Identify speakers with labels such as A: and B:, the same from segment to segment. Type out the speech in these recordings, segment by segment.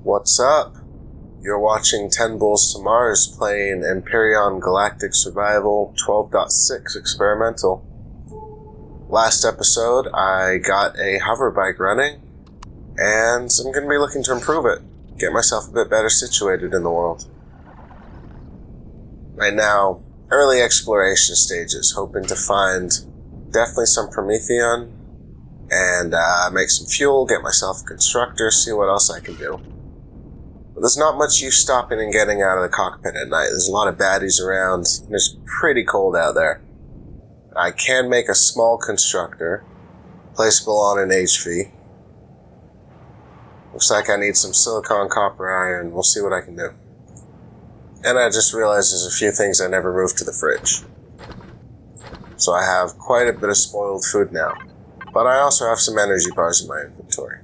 A: What's up? You're watching 10 Bulls to Mars playing Empyrion Galactic Survival 12.6 Experimental. Last episode, I got a hoverbike running, and I'm going to be looking to improve it, get myself a bit better situated in the world. Right now, early exploration stages, hoping to find definitely some Empyrion, and make some fuel, get myself a constructor, see what else I can do. But there's not much use stopping and getting out of the cockpit at night. There's a lot of baddies around, and it's pretty cold out there. I can make a small constructor, placeable on an HV. Looks like I need some silicon, copper, iron. We'll see what I can do. And I just realized there's a few things I never moved to the fridge. So I have quite a bit of spoiled food now. But I also have some energy bars in my inventory.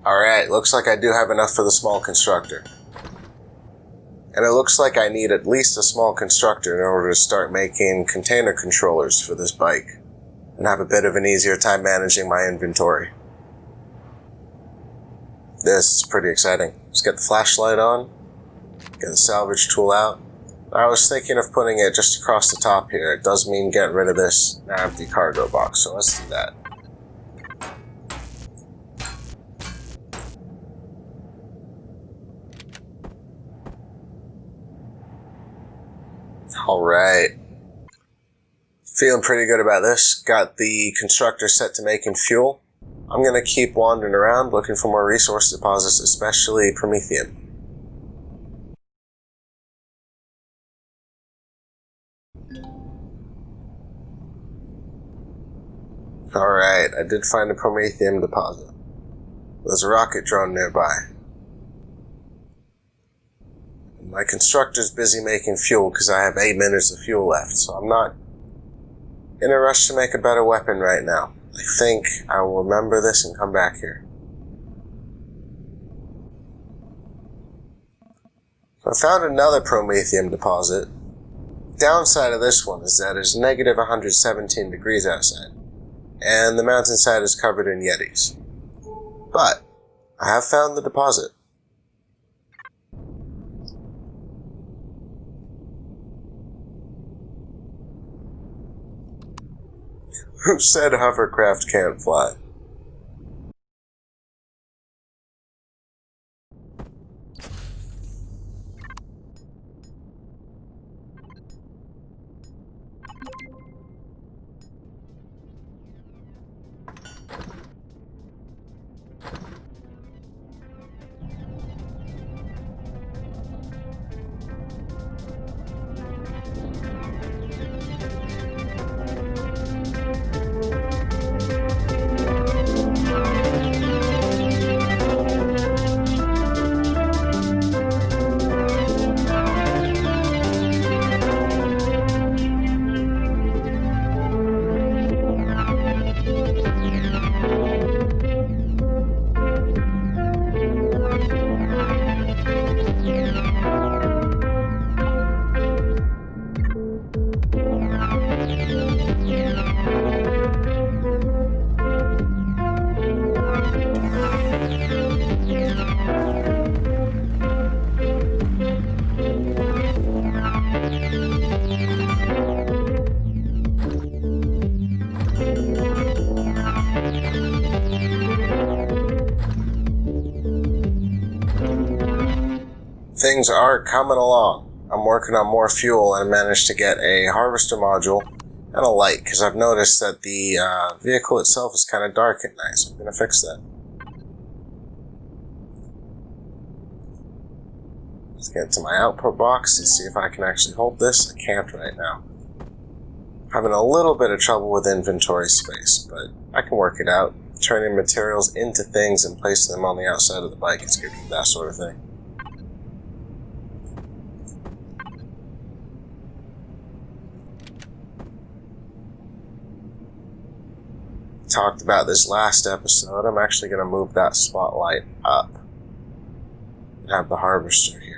A: Alright, looks like I do have enough for the small constructor. And it looks like I need at least a small constructor in order to start making container controllers for this bike, and have a bit of an easier time managing my inventory. This is pretty exciting. Let's get the flashlight on, get the salvage tool out. I was thinking of putting it just across the top here. It does mean getting rid of this empty cargo box, so let's do that. Alright. Feeling pretty good about this. Got the constructor set to making fuel. I'm going to keep wandering around looking for more resource deposits, especially Promethean. Alright, I did find a Promethean deposit. There's a rocket drone nearby. My constructor's busy making fuel because I have 8 minutes of fuel left, so I'm not in a rush to make a better weapon right now. I think I will remember this and come back here. So I found another Prometheum deposit. Downside of this one is that it's negative 117 degrees outside, and the mountainside is covered in Yetis. But I have found the deposit. Who said hovercraft can't fly? Things are coming along. I'm working on more fuel and managed to get a harvester module and a light, because I've noticed that the vehicle itself is kind of dark at night, so I'm going to fix that. Let's get to my output box and see if I can actually hold this. I can't right now. Having a little bit of trouble with inventory space, but I can work it out. Turning materials into things and placing them on the outside of the bike is good for that sort of thing. talked about this last episode, I'm actually going to move that spotlight up and have the harvester here.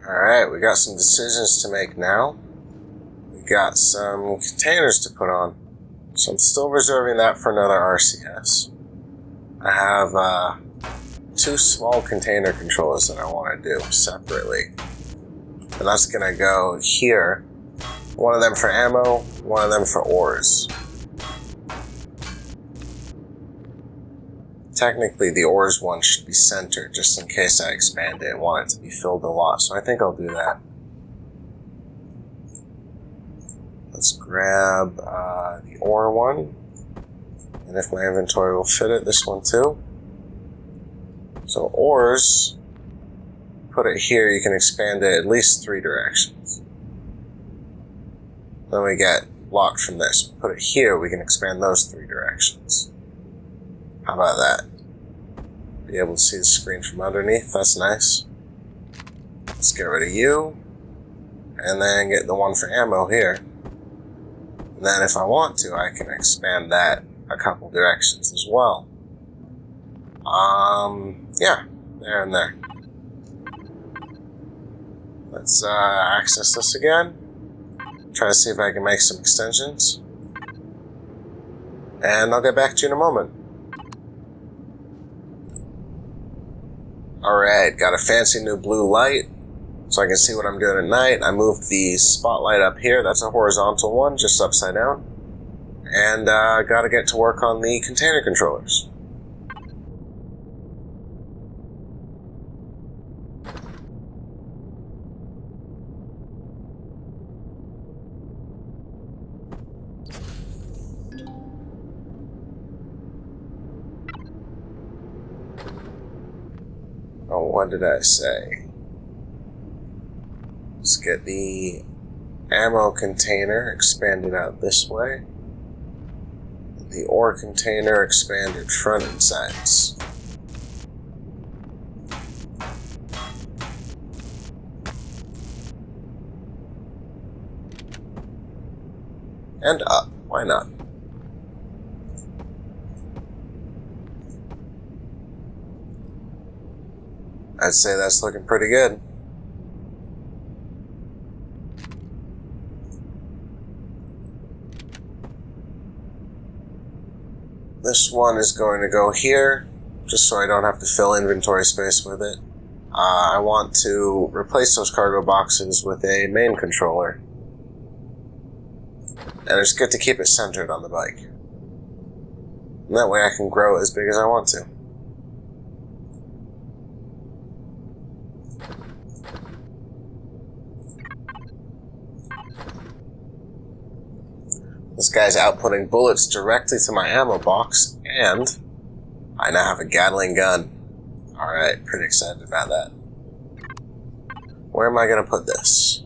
A: Alright, we got some decisions to make now. We got some containers to put on. So I'm still reserving that for another RCS. I have 2 small container controllers that I want to do separately. And that's going to go here. One of them for ammo, one of them for ores. Technically, the ores one should be centered, just in case I expand it and want it to be filled a lot, so I think I'll do that. Let's grab the ore one, and if my inventory will fit it, this one too. So ores, put it here, you can expand it at least 3 directions. Then we get blocked from this. Put it here, we can expand those 3 directions. How about that? Be able to see the screen from underneath, that's nice. Let's get rid of you. And then get the one for ammo here. And then if I want to, I can expand that a couple directions as well. Yeah, there and there. Let's access this again. Try to see if I can make some extensions. And I'll get back to you in a moment. Alright, got a fancy new blue light, so I can see what I'm doing at night. I moved the spotlight up here, that's a horizontal one, just upside down. And gotta get to work on the container controllers. Oh, what did I say? Let's get the ammo container expanded out this way. The ore container expanded front and sides. And up, why not? I'd say that's looking pretty good. This one is going to go here, just so I don't have to fill inventory space with it. I want to replace those cargo boxes with a main controller. And it's good to keep it centered on the bike. And that way I can grow as big as I want to. This guy's outputting bullets directly to my ammo box, and I now have a Gatling gun. Alright, pretty excited about that. Where am I going to put this?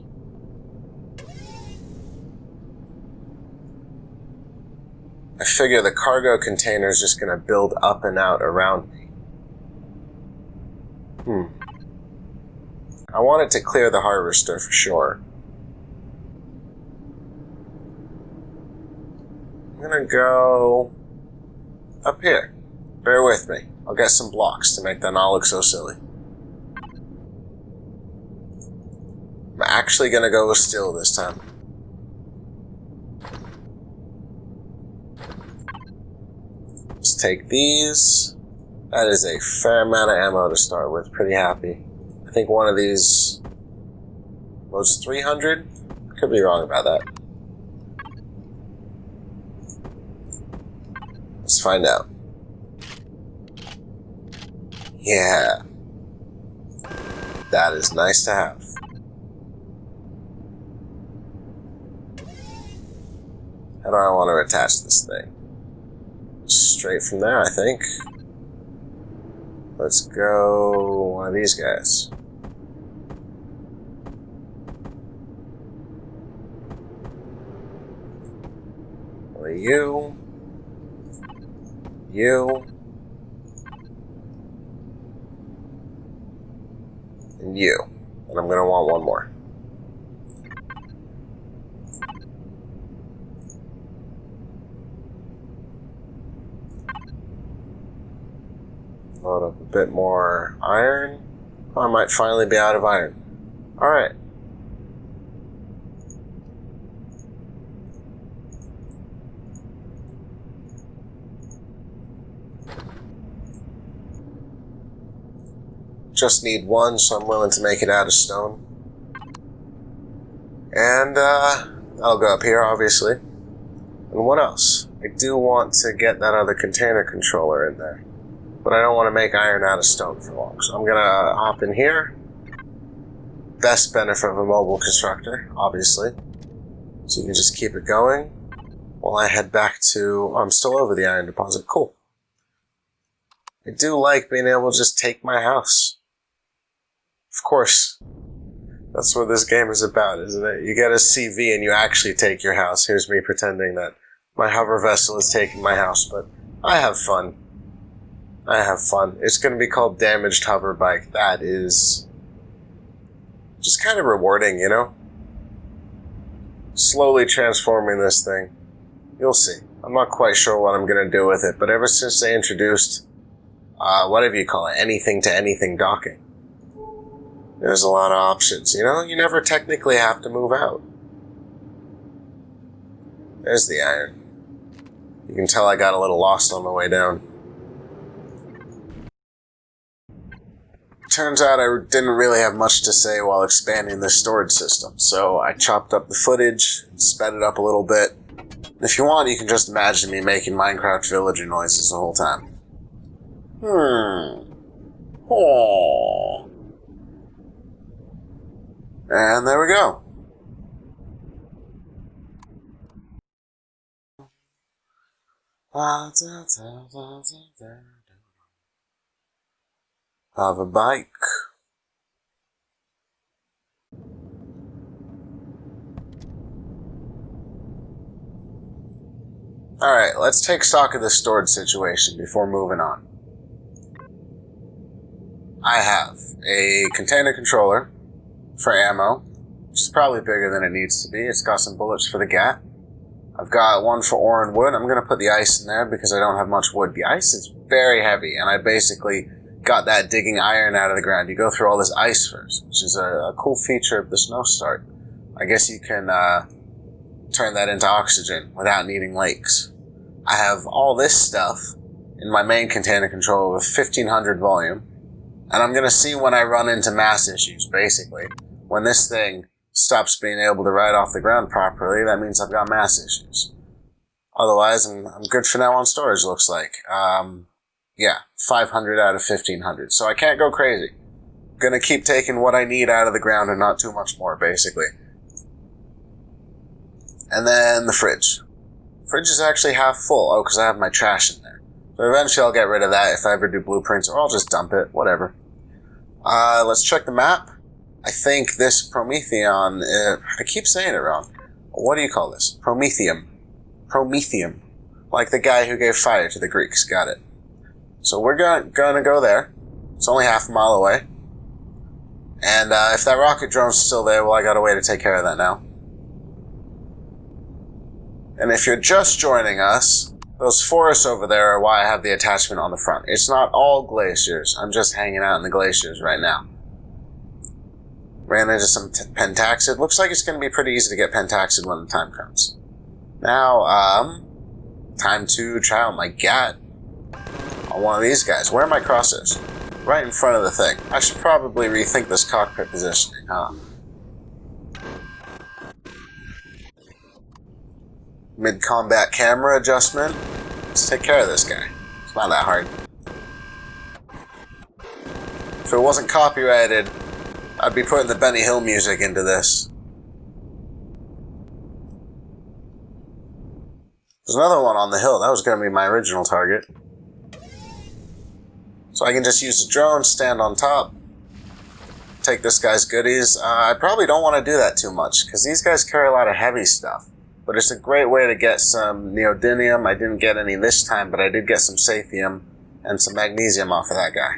A: I figure the cargo container is just going to build up and out around me. I want it to clear the harvester for sure. I'm gonna go up here. Bear with me. I'll get some blocks to make that not look so silly. I'm actually gonna go with steel this time. Let's take these. That is a fair amount of ammo to start with. Pretty happy. I think one of these was 300. Could be wrong about that. Let's find out. Yeah. That is nice to have. How do I want to attach this thing? Straight from there, I think. Let's go one of these guys. Definitely you. You. And you. And I'm going to want one more. Load up a bit more iron. I might finally be out of iron. Alright. Just need one, so I'm willing to make it out of stone. And, that'll go up here, obviously. And what else? I do want to get that other container controller in there. But I don't want to make iron out of stone for long. So I'm gonna hop in here. Best benefit of a mobile constructor, obviously. So you can just keep it going while I head back to... I'm still over the iron deposit. Cool. I do like being able to just take my house. Of course. That's what this game is about, isn't it? You get a CV and you actually take your house. Here's me pretending that my hover vessel is taking my house, but I have fun. I have fun. It's going to be called Damaged Hoverbike. That is just kind of rewarding, you know? Slowly transforming this thing. You'll see. I'm not quite sure what I'm going to do with it, but ever since they introduced, whatever you call it, anything to anything docking, there's a lot of options, you know? You never technically have to move out. There's the iron. You can tell I got a little lost on the way down. Turns out I didn't really have much to say while expanding this storage system, so I chopped up the footage, sped it up a little bit. If you want, you can just imagine me making Minecraft villager noises the whole time. Oh. And there we go. Hoverbike. Alright, let's take stock of the storage situation before moving on. I have a container controller for ammo, which is probably bigger than it needs to be. It's got some bullets for the gat. I've got one for ore and wood. I'm going to put the ice in there because I don't have much wood. The ice is very heavy, and I basically got that digging iron out of the ground. You go through all this ice first, which is a cool feature of the snow start. I guess you can turn that into oxygen without needing lakes. I have all this stuff in my main container controller with 1500 volume, and I'm going to see when I run into mass issues, basically. When this thing stops being able to ride off the ground properly, that means I've got mass issues. Otherwise, I'm good for now on storage, looks like. Yeah, 500 out of 1500. So I can't go crazy. Gonna keep taking what I need out of the ground and not too much more, basically. And then the fridge. Fridge is actually half full. Oh, because I have my trash in there. So eventually I'll get rid of that if I ever do blueprints, or I'll just dump it, whatever. Let's check the map. I think this Prometheon, I keep saying it wrong. What do you call this? Prometheum. Prometheum. Like the guy who gave fire to the Greeks. Got it. So we're gonna go there. It's only half a mile away. And if that rocket drone's still there, well, I got a way to take care of that now. And if you're just joining us, those forests over there are why I have the attachment on the front. It's not all glaciers. I'm just hanging out in the glaciers right now. Ran into some pentaxid. Looks like it's going to be pretty easy to get pentaxid when the time comes. Now, time to try out my gat on one of these guys. Where are my crosshairs? Right in front of the thing. I should probably rethink this cockpit positioning, huh? Mid-combat camera adjustment. Let's take care of this guy. It's not that hard. If it wasn't copyrighted, I'd be putting the Benny Hill music into this. There's another one on the hill. That was going to be my original target. So I can just use the drone, stand on top, take this guy's goodies. I probably don't want to do that too much, because these guys carry a lot of heavy stuff. but it's a great way to get some neodymium. I didn't get any this time, but I did get some sathium and some magnesium off of that guy.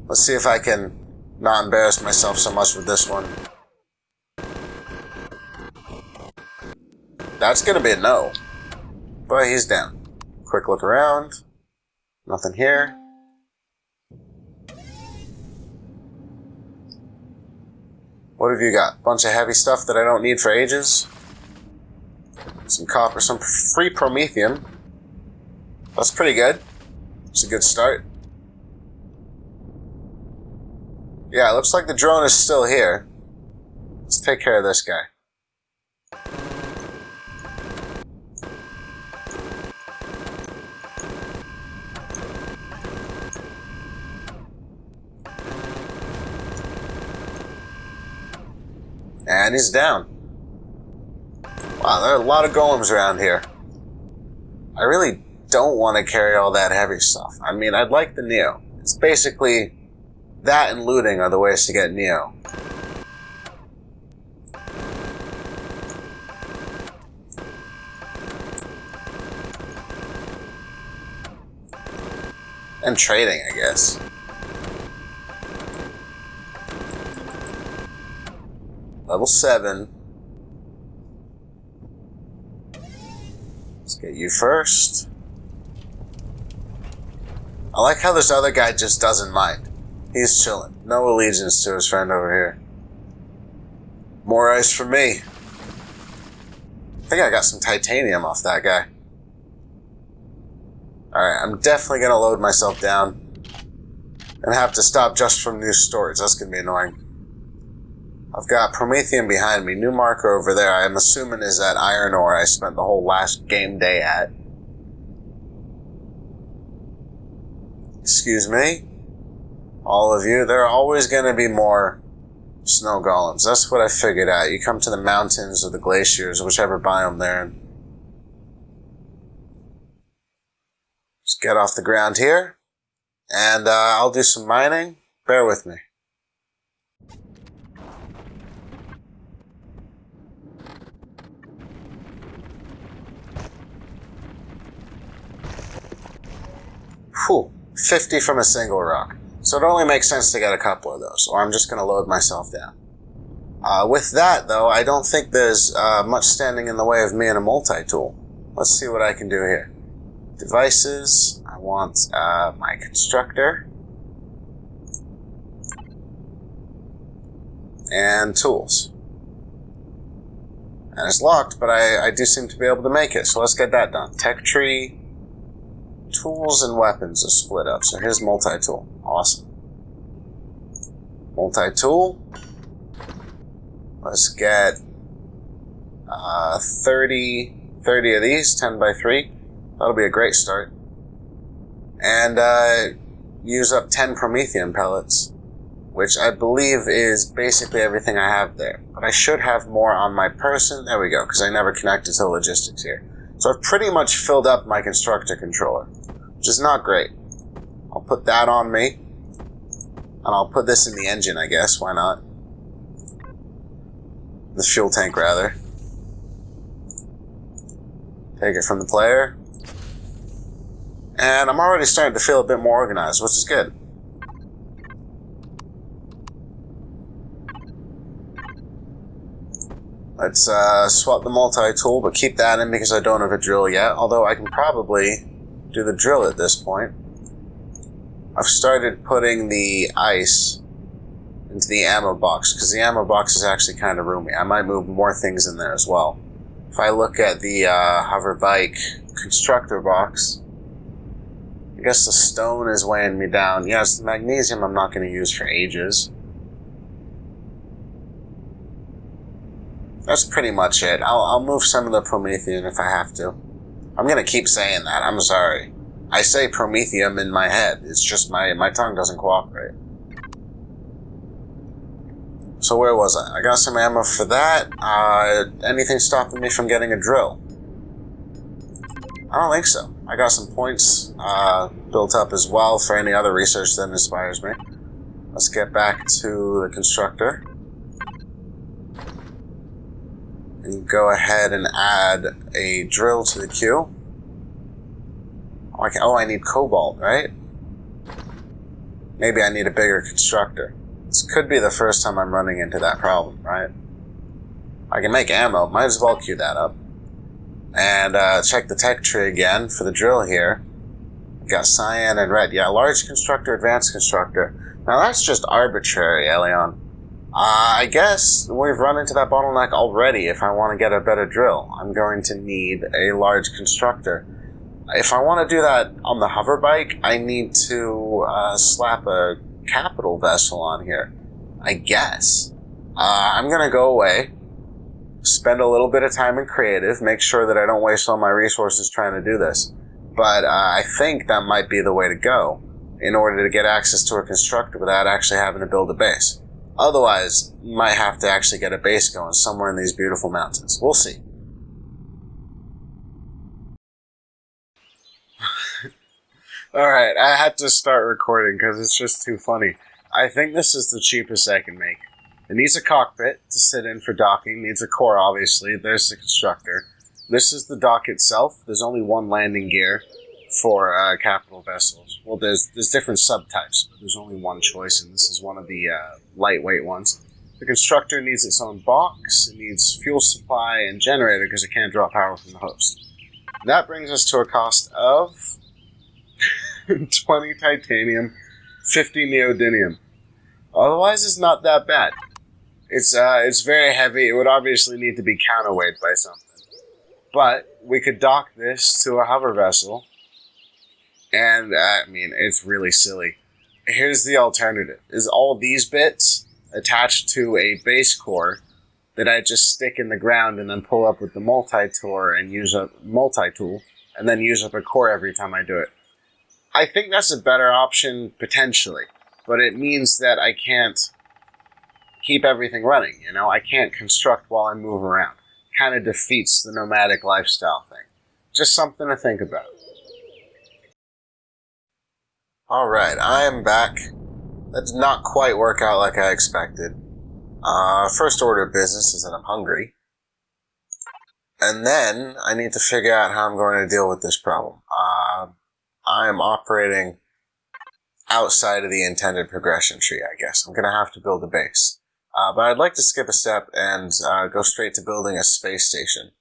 A: Let's see if I can not embarrass myself so much with this one. That's gonna be a no. But he's down. Quick look around. Nothing here. What have you got? Bunch of heavy stuff that I don't need for ages. Some copper, some free promethium. That's pretty good. It's a good start. Yeah, it looks like the drone is still here. Let's take care of this guy. And he's down. Wow, there are a lot of golems around here. I really don't want to carry all that heavy stuff. I mean, I'd like the Neo. It's basically that and looting are the ways to get Neo. And trading, I guess. Level 7. Let's get you first. I like how this other guy just doesn't mind. He's chilling. No allegiance to his friend over here. More ice for me. I think I got some titanium off that guy. Alright, I'm definitely going to load myself down. And have to stop just from new storage. That's going to be annoying. I've got promethium behind me. New marker over there. I'm assuming is that iron ore I spent the whole last game day at. Excuse me. All of you. There are always going to be more snow golems. That's what I figured out. You come to the mountains or the glaciers, whichever biome they're in. Just get off the ground here. And I'll do some mining. Bear with me. Whew, 50 from a single rock. So it only makes sense to get a couple of those, or I'm just going to load myself down. With that, though, I don't think there's much standing in the way of me and a multi-tool. Let's see what I can do here. Devices. I want my constructor. And tools. And it's locked, but I do seem to be able to make it, so let's get that done. Tech tree. Tools and weapons are split up. So here's multi-tool. Awesome. Multi-tool. Let's get 30 of these, 10 by 3. That'll be a great start. And use up 10 promethium pellets, which I believe is basically everything I have there. But I should have more on my person. There we go, because I never connected to logistics here. So I've pretty much filled up my constructor controller, which is not great. I'll put that on me. And I'll put this in the engine, I guess. Why not? The fuel tank, rather. Take it from the player. And I'm already starting to feel a bit more organized, which is good. Let's swap the multi-tool, but keep that in because I don't have a drill yet. Although I can probably do the drill at this point. I've started putting the ice into the ammo box because the ammo box is actually kind of roomy. I might move more things in there as well. If I look at the hoverbike constructor box, I guess the stone is weighing me down. Yes, the magnesium I'm not going to use for ages. That's pretty much it. I'll move some of the promethium if I have to. I'm going to keep saying that. I'm sorry. I say promethium in my head. It's just my tongue doesn't cooperate. So where was I? I got some ammo for that. Anything stopping me from getting a drill? I don't think so. I got some points built up as well for any other research that inspires me. Let's get back to the constructor. and go ahead and add a drill to the queue. I need cobalt, right? Maybe I need a bigger constructor. This could be the first time I'm running into that problem, right? I can make ammo, might as well queue that up. And check the tech tree again for the drill here. Got cyan and red. Yeah, large constructor, advanced constructor. Now that's just arbitrary, Elion. I guess we've run into that bottleneck already. If I want to get a better drill, I'm going to need a large constructor. If I want to do that on the hoverbike, I need to slap a capital vessel on here, I guess. I'm going to go away, spend a little bit of time in creative, make sure that I don't waste all my resources trying to do this. But I think that might be the way to go in order to get access to a constructor without actually having to build a base. Otherwise, you might have to actually get a base going somewhere in these beautiful mountains. We'll see. Alright, I had to start recording because it's just too funny. I think this is the cheapest I can make. It needs a cockpit to sit in for docking, needs a core obviously, there's the constructor. This is the dock itself. There's only one landing gear for capital vessels. Well, there's different subtypes, but there's only one choice, and this is one of the lightweight ones. The constructor needs its own box, it needs fuel supply and generator because it can't draw power from the host. That brings us to a cost of 20 titanium, 50 neodymium. Otherwise, it's not that bad. It's very heavy. It would obviously need to be counterweight by something. But we could dock this to a hover vessel. And, it's really silly. Here's the alternative. Is all these bits attached to a base core that I just stick in the ground and then pull up with the multi-tool and use up and then use up a core every time I do it. I think that's a better option, potentially. But it means that I can't keep everything running, I can't construct while I move around. Kind of defeats the nomadic lifestyle thing. Just something to think about. Alright, I am back. That did not quite work out like I expected. First order of business is that I'm hungry. And then I need to figure out how I'm going to deal with this problem. I am operating outside of the intended progression tree, I guess. I'm going to have to build a base. But I'd like to skip a step and go straight to building a space station.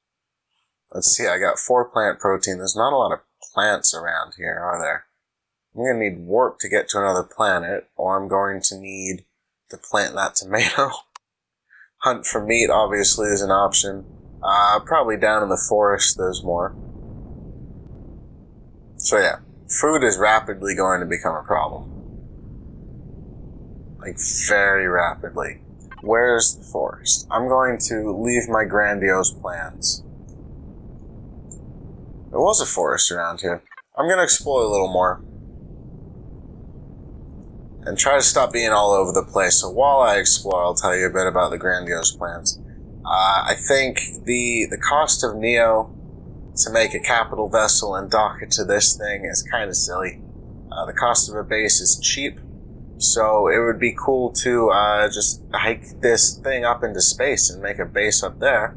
A: Let's see, I got 4 plant protein. There's not a lot of plants around here, are there? I'm going to need warp to get to another planet, or I'm going to need to plant that tomato. Hunt for meat, obviously, is an option. Probably down in the forest, there's more. So yeah, food is rapidly going to become a problem. Like, very rapidly. Where's the forest? I'm going to leave my grandiose plans. There was a forest around here. I'm going to explore a little more. And try to stop being all over the place. So while I explore, I'll tell you a bit about the grandiose plans. I think the cost of Neo to make a capital vessel and dock it to this thing is kind of silly. The cost of a base is cheap. So it would be cool to just hike this thing up into space and make a base up there.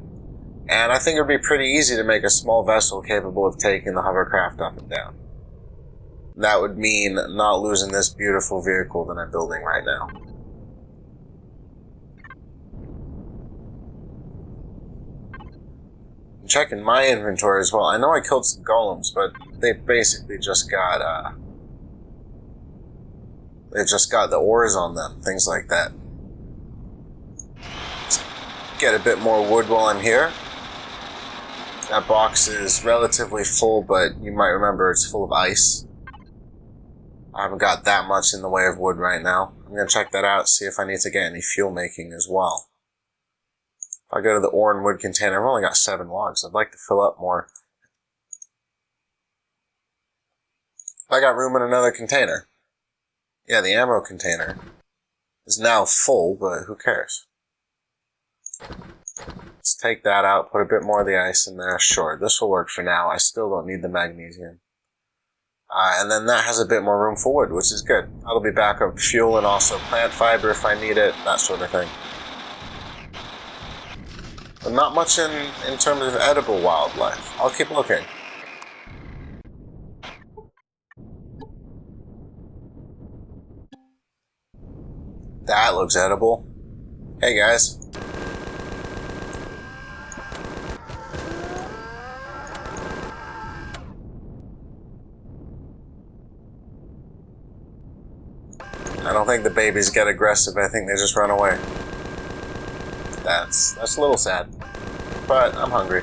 A: And I think it would be pretty easy to make a small vessel capable of taking the hovercraft up and down. That would mean not losing this beautiful vehicle that I'm building right now. I'm checking my inventory as well. I know I killed some golems, but they basically just got they've just got the ores on them, things like that. Let's get a bit more wood while I'm here. That box is relatively full, but you might remember it's full of ice. I haven't got that much in the way of wood right now. I'm going to check that out, see if I need to get any fuel making as well. If I go to the ore and wood container, I've only got 7 logs. I'd like to fill up more. I got room in another container. Yeah, the ammo container is now full, but who cares? Let's take that out, put a bit more of the ice in there. Sure, this will work for now. I still don't need the magnesium. And then that has a bit more room for wood, which is good. That'll be backup fuel and also plant fiber if I need it, that sort of thing. but not much in terms of edible wildlife. I'll keep looking. That looks edible. Hey guys. I don't think the babies get aggressive, I think they just run away. That's a little sad. But I'm hungry.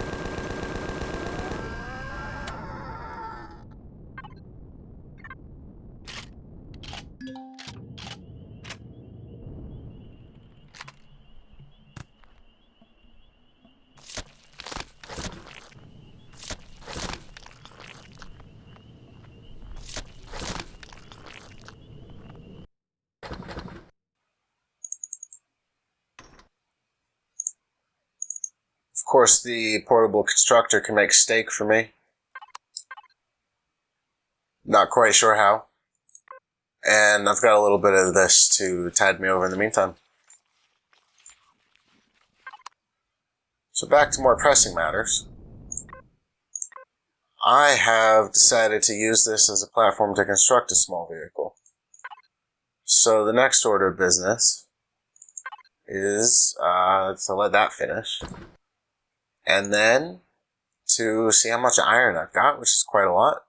A: Of course, the portable constructor can make steak for me. Not quite sure how. And I've got a little bit of this to tide me over in the meantime. So back to more pressing matters. I have decided to use this as a platform to construct a small vehicle. So the next order of business is to let that finish. And then to see how much iron I've got, which is quite a lot.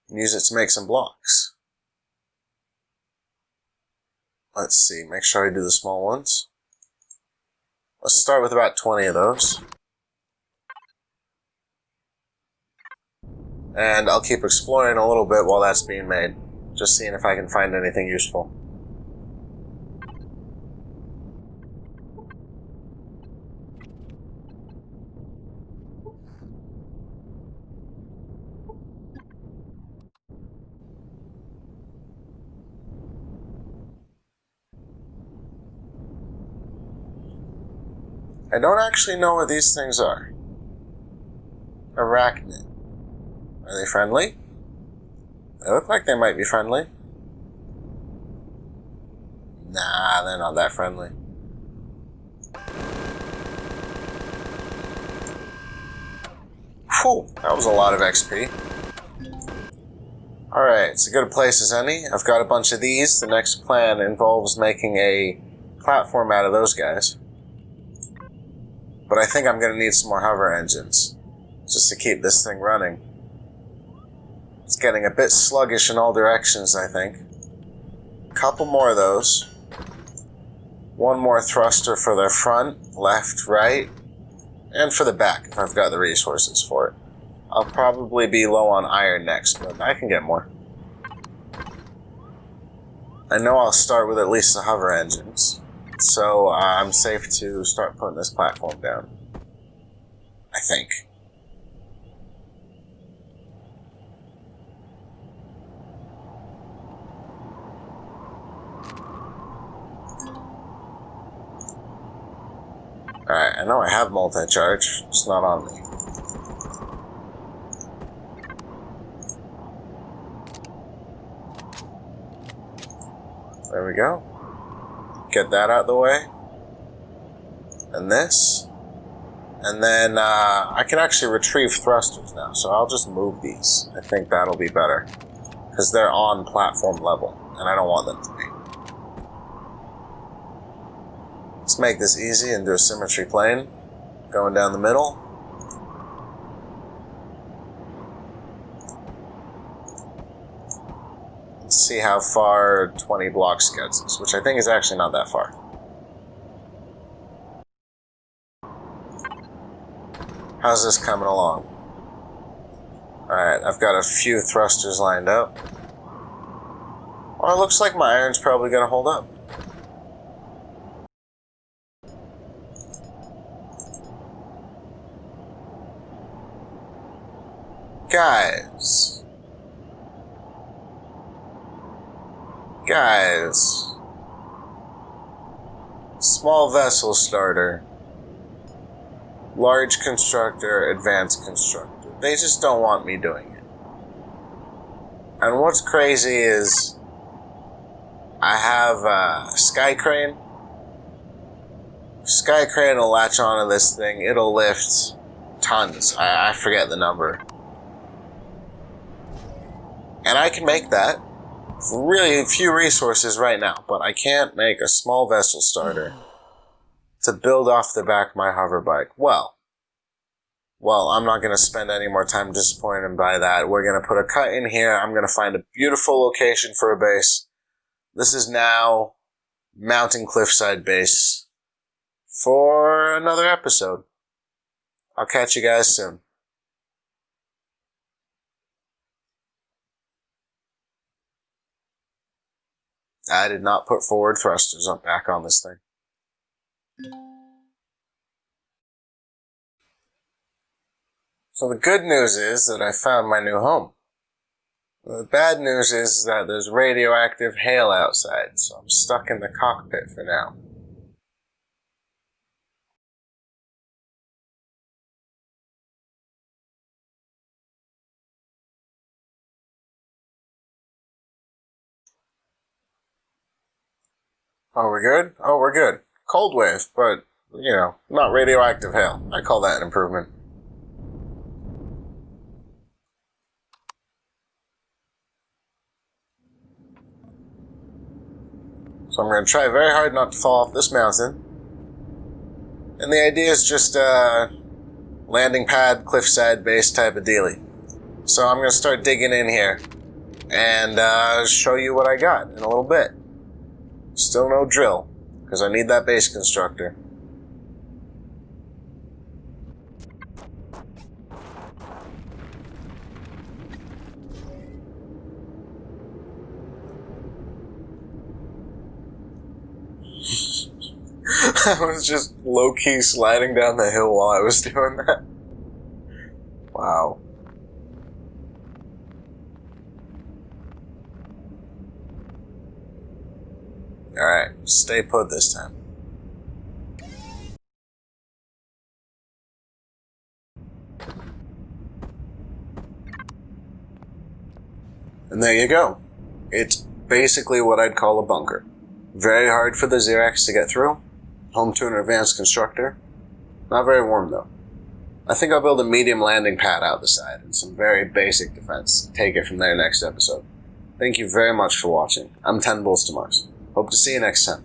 A: And use it to make some blocks. Let's see, make sure I do the small ones. Let's start with about 20 of those. And I'll keep exploring a little bit while that's being made. Just seeing if I can find anything useful. I don't actually know what these things are. Arachnid. Are they friendly? They look like they might be friendly. Nah, they're not that friendly. Whew, that was a lot of XP. Alright, it's as good a place as any. I've got a bunch of these. The next plan involves making a platform out of those guys. But I think I'm going to need some more hover engines, just to keep this thing running. It's getting a bit sluggish in all directions, I think. A couple more of those. One more thruster for the front, left, right, and for the back, if I've got the resources for it. I'll probably be low on iron next, but I can get more. I know I'll start with at least the hover engines. So I'm safe to start putting this platform down. I think. Alright, I know I have multi-charge. It's not on me. There we go. Get that out of the way. And this. And then I can actually retrieve thrusters now, so I'll just move these. I think that'll be better. Because they're on platform level, and I don't want them to be. Let's make this easy and do a symmetry plane. Going down the middle. Let's see how far 20 blocks gets us, which I think is actually not that far. How's this coming along? Alright, I've got a few thrusters lined up. Well, it looks like my iron's probably going to hold up. Guys. Small vessel starter. Large constructor, advanced constructor. They just don't want me doing it. And what's crazy is I have a sky crane, Sky Crane will latch onto this thing. It'll lift tons. I forget the number. And I can make that for really few resources right now, but I can't make a small vessel starter to build off the back of my hoverbike. Well, I'm not going to spend any more time disappointed by that. We're going to put a cut in here. I'm going to find a beautiful location for a base. This is now Mountain Cliffside Base for another episode. I'll catch you guys soon. I did not put forward thrusters back on this thing. So the good news is that I found my new home. The bad news is that there's radioactive hail outside, so I'm stuck in the cockpit for now. Oh, we're good? Oh, we're good. Cold wave, but, not radioactive hail. I call that an improvement. So I'm going to try very hard not to fall off this mountain. And the idea is just a landing pad, cliffside base type of dealie. So I'm going to start digging in here and show you what I got in a little bit. Still no drill, because I need that base constructor. I was just low-key sliding down the hill while I was doing that. Wow. Alright, stay put this time. And there you go. It's basically what I'd call a bunker. Very hard for the Zirax to get through. Home to an advanced constructor. Not very warm though. I think I'll build a medium landing pad out the side and some very basic defense. Take it from there next episode. Thank you very much for watching. I'm 10 Bulls to Mars. Hope to see you next time.